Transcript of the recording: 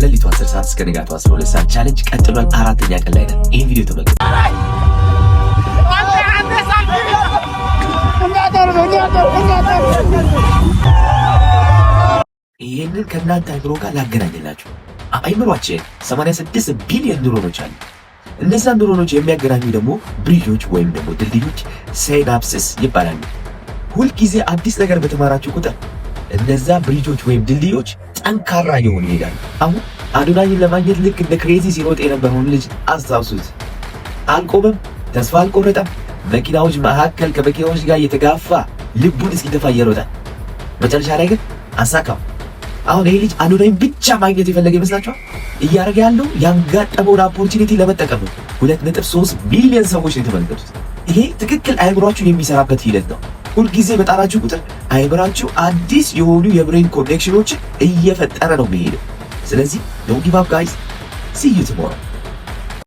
ከሌሊቱ 10 ሰዓት እስከ ንጋቱ 12 ሰዓት ቻሌንጅ ቀጥሏል። አራተኛ ቀን ላይ ነን። ይህን ቪዲዮ ተመልከቱ። ይህንን ከእናንተ አይምሮ ጋር ላገናኝላችሁ። አይምሯችን 86 ቢሊዮን ኒውሮኖች አሉ። እነዛን ኒውሮኖች የሚያገናኙ ደግሞ ብሪጆች ወይም ደግሞ ድልድዮች ሲናፕስስ ይባላሉ። ሁልጊዜ አዲስ ነገር በተማራችሁ ቁጥር እነዛ ብሪጆች ወይም ድልድዮች ጠንካራ እየሆኑ ይሄዳሉ። አሁን አዶናይን ለማግኘት ልክ እንደ ክሬዚ ሲሮጥ የነበረውን ልጅ አስታውሱት። አልቆመም፣ ተስፋ አልቆረጠም። መኪናዎች መካከል ከመኪናዎች ጋር እየተጋፋ ልቡን እስኪደፋ እየሮጠ መጨረሻ ላይ ግን አሳካው። አሁን ይህ ልጅ አዶናይን ብቻ ማግኘት የፈለገ ይመስላችኋል? እያደረገ ያለው ያጋጠመውን ኦፖርቹኒቲ ለመጠቀም ነው። 2.3 ሚሊዮን ሰዎች ነው የተመለከቱት። ይሄ ትክክል አይምሯችሁ የሚሰራበት ሂደት ነው። ሁልጊዜ በጣራችሁ ቁጥር አይምራችሁ አዲስ የሆኑ የብሬን ኮኔክሽኖችን እየፈጠረ ነው የሚሄደው። ስለዚህ ዶንት ጊቭ አፕ ጋይስ። ሲ ዩ ቱሞሮ።